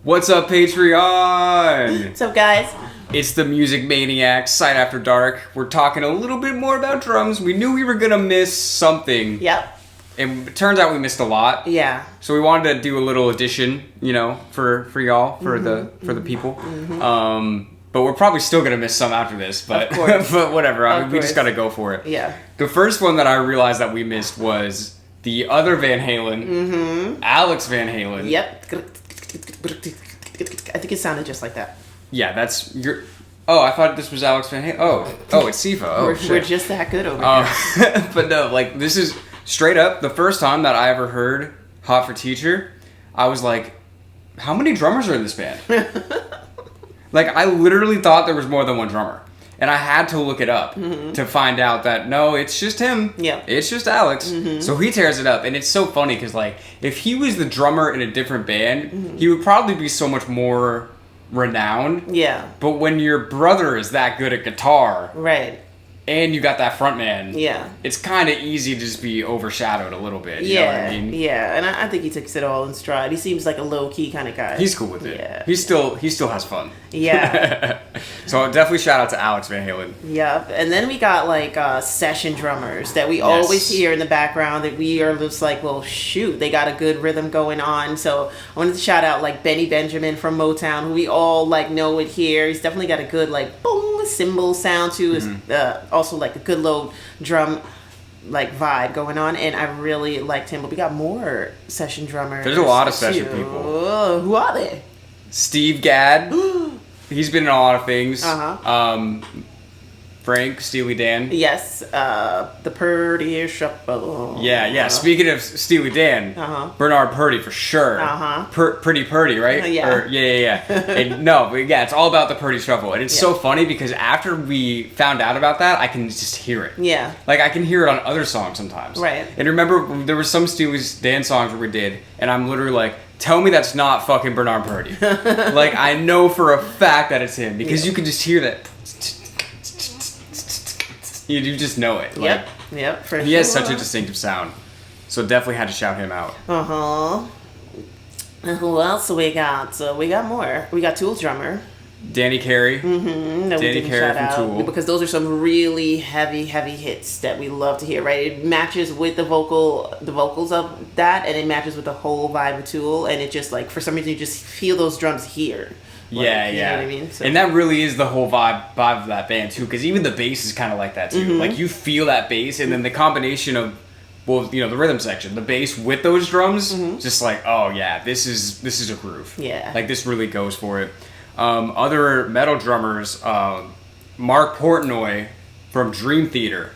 What's up, Patreon? What's up, guys? It's the Music Maniacs, Side After Dark. We're talking a little bit more about drums. We knew we were gonna miss something. Yep. And it turns out we missed a lot. Yeah. So we wanted to do a little addition, for y'all, for the people. Mm-hmm. But we're probably still gonna miss some after this. But of course. but whatever. I mean, we just gotta go for it. Yeah. The first one that I realized that we missed was the other Van Halen, Alex Van Halen. Yep. I think it sounded just like that. Yeah, that's your. Oh, I thought this was Alex Van Halen. Oh, it's Sifa. Oh, we're just that good over here. But no, like, this is straight up the first time that I ever heard "Hot for Teacher." I was like, how many drummers are in this band? Like, I literally thought there was more than one drummer. And I had to look it up to find out that, no, it's just him. Yeah. It's just Alex. So he tears it up. And it's so funny because, like, if he was the drummer in a different band, he would probably be so much more renowned. Yeah. But when your brother is that good at guitar, right, and you got that front man, yeah, it's kind of easy to just be overshadowed a little bit. You yeah, know what I mean? Yeah, and I think he takes it all in stride. He seems like a low-key kind of guy. He's cool with it. Yeah. He still has fun. Yeah. So definitely shout out to Alex Van Halen. Yep. And then we got like session drummers that we always hear in the background that we are just like, well, shoot, they got a good rhythm going on. So I wanted to shout out like Benny Benjamin from Motown, who we all like know it here. He's definitely got a good like boom cymbal sound to his also like a good low drum like vibe going on, and I really liked him. But we got more session drummers. There's a lot of session people. Who are they? Steve Gadd. He's been in a lot of things. Frank, Steely Dan. Yes, the Purdy Shuffle. Yeah. Speaking of Steely Dan, Bernard Purdy for sure. Pretty Purdy, right? Yeah. Yeah. And no, but yeah, it's all about the Purdy Shuffle. And it's so funny because after we found out about that, I can just hear it. Yeah. Like, I can hear it on other songs sometimes. Right. And remember, there were some Steely Dan songs where we did, and I'm literally like, tell me that's not fucking Bernard Purdy. Like, I know for a fact that it's him because you can just hear that. You just know it. Yep. For he has such a distinctive sound. So definitely had to shout him out. And who else we got? We got more. We got Tool's drummer. Danny Carey. Danny Carey from Tool. Because those are some really heavy hits that we love to hear, right? It matches with the vocals of that, and it matches with the whole vibe of Tool, and it just like, for some reason, you just feel those drums here. Like, yeah. You know what I mean? So. And that really is the whole vibe of that band too, because even the bass is kind of like that too. Like, you feel that bass, and then the combination of, well, the rhythm section, the bass with those drums, just like, oh yeah, this is a groove. Yeah. Like, this really goes for it. Other metal drummers, Mark Portnoy from Dream Theater.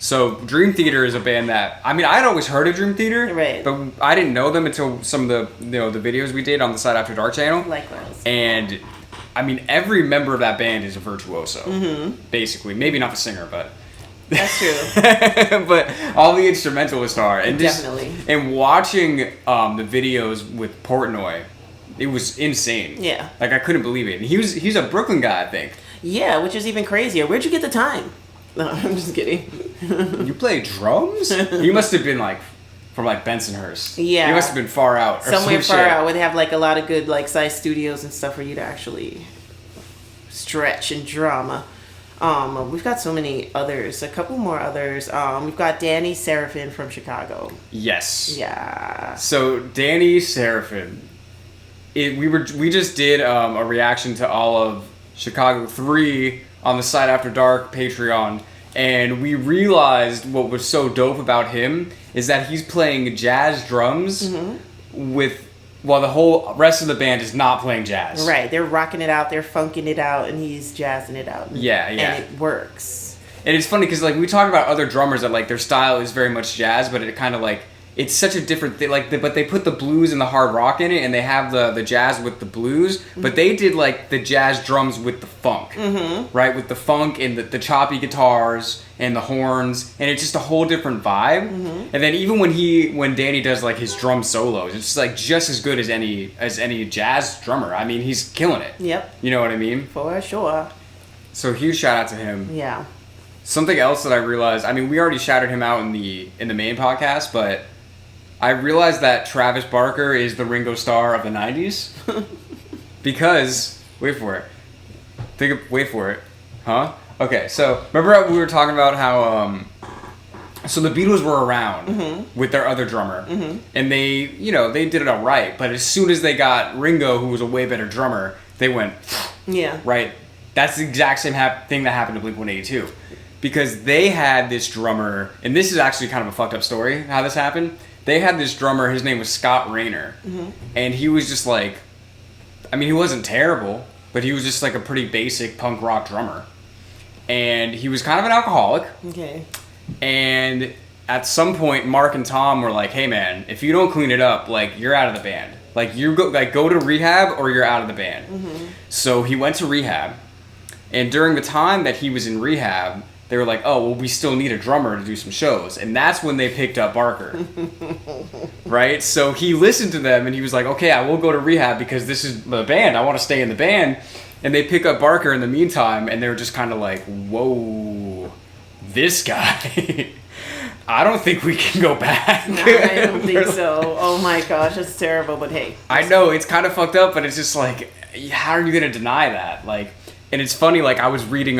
So Dream Theater is a band that, I mean, I'd always heard of Dream Theater, right, but I didn't know them until some of the the videos we did on the Side After Dark channel. Likewise. And I mean, every member of that band is a virtuoso, basically. Maybe not the singer, but that's true. but all the instrumentalists are, and definitely. And watching the videos with Portnoy, it was insane. Yeah, like, I couldn't believe it. And he's a Brooklyn guy, I think. Yeah, which is even crazier. Where'd you get the time? No, I'm just kidding. You play drums? You must have been like from like Bensonhurst. Yeah, you must have been far out. Or somewhere some far shit. out where they have like a lot of good like size studios and stuff for you to actually stretch and drum. We've got so many others. A couple more others. We've got Danny Serafin from Chicago. Yes. Yeah. So Danny Serafin, we just did a reaction to all of Chicago 3 on the Side After Dark Patreon, and we realized what was so dope about him is that he's playing jazz drums while the whole rest of the band is not playing jazz. Right, they're rocking it out, they're funking it out, and he's jazzing it out. Yeah. And it works. And it's funny because, like, we talk about other drummers that, like, their style is very much jazz, but it kind of, like, it's such a different thing. Like, but they put the blues and the hard rock in it, and they have the jazz with the blues. But they did, like, the jazz drums with the funk, right? With the funk and the choppy guitars and the horns, and it's just a whole different vibe. And then even when Danny does like his drum solos, it's like just as good as any jazz drummer. I mean, he's killing it. Yep. You know what I mean? For sure. So huge shout out to him. Yeah. Something else that I realized, I mean, we already shouted him out in the main podcast, but I realized that Travis Barker is the Ringo Starr of the 90s. Because, wait for it. Wait for it. Huh? Okay, so remember we were talking about how, so the Beatles were around with their other drummer. And they, they did it all right. But as soon as they got Ringo, who was a way better drummer, they went, yeah. Right? That's the exact same thing that happened to Blink-182. Because they had this drummer, and this is actually kind of a fucked up story, how this happened. They had this drummer, his name was Scott Raynor. And he was just like, he wasn't terrible, but he was just like a pretty basic punk rock drummer. And he was kind of an alcoholic. Okay. And at some point, Mark and Tom were like, hey man, if you don't clean it up, like, you're out of the band. Like, you go to rehab or you're out of the band. So he went to rehab. And during the time that he was in rehab, they were like, oh, well, we still need a drummer to do some shows. And that's when they picked up Barker. Right? So he listened to them and he was like, okay, I will go to rehab because this is the band. I want to stay in the band. And they pick up Barker in the meantime, and they were just kind of like, whoa, this guy. I don't think we can go back. No, I don't think so. Oh my gosh, that's terrible, but hey. I know, it's kind of fucked up, but it's just like, how are you going to deny that? Like, and it's funny, like, I was reading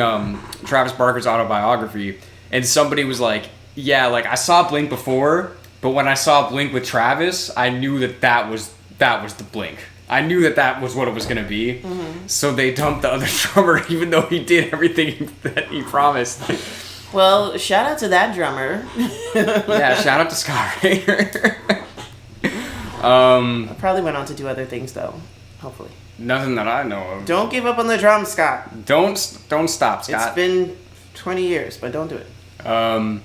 Travis Barker's autobiography, and somebody was like, yeah, like, I saw Blink before, but when I saw Blink with Travis, I knew that was the Blink. I knew that was what it was going to be. So they dumped the other drummer, even though he did everything that he promised. Well, shout out to that drummer. Yeah, shout out to Scott Raynor. Probably went on to do other things, though. Hopefully. Nothing that I know of. Don't give up on the drums, Scott. Don't stop, Scott. It's been 20 years, but don't do it. I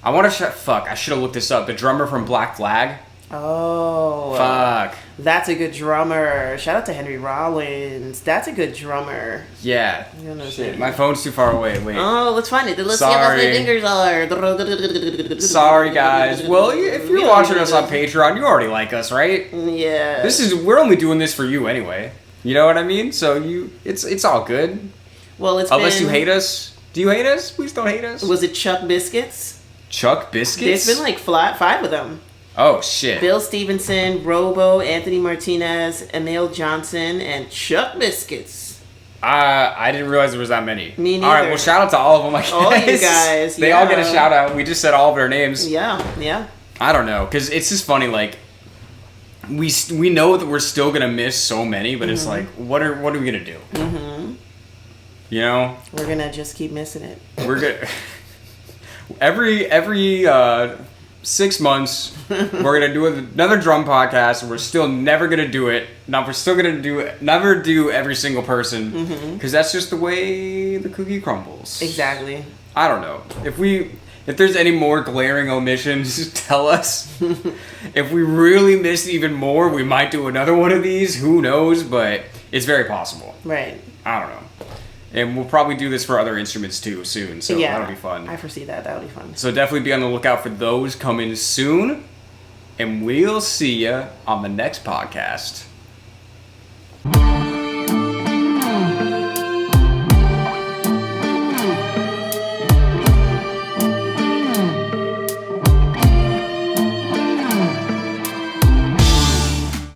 want to I should have looked this up. The drummer from Black Flag. Oh. Fuck. That's a good drummer. Shout out to Henry Rollins. That's a good drummer. Yeah. Shit, my phone's too far away. Wait. Oh, let's find it. Let's see how my fingers are. Sorry, guys. Well, if you're watching us on Patreon, you already like us, right? Yeah. We're only doing this for you anyway. You know what I mean? So it's all good. Well, unless you hate us. Do you hate us? Please don't hate us. Was it Chuck Biscuits? Chuck Biscuits? There's been like 5 of them. Oh, shit. Bill Stevenson, Robo, Anthony Martinez, Emil Johnson, and Chuck Biscuits. I didn't realize there was that many. Me neither. All right, well, shout out to all of them, I guess. All you guys, They all get a shout out. We just said all of their names. Yeah. I don't know, because it's just funny, like, we know that we're still going to miss so many, but it's like, what are we going to do? You know? We're going to just keep missing it. We're going to... Every 6 months, we're gonna do another drum podcast, and we're still never gonna do it. Now we're still gonna never do every single person, because that's just the way the cookie crumbles. Exactly. I don't know if there's any more glaring omissions, tell us. If we really miss even more, we might do another one of these. Who knows? But it's very possible. Right. I don't know. And we'll probably do this for other instruments too soon, so that'll be fun. I foresee that. That'll be fun. So definitely be on the lookout for those coming soon. And we'll see you on the next podcast.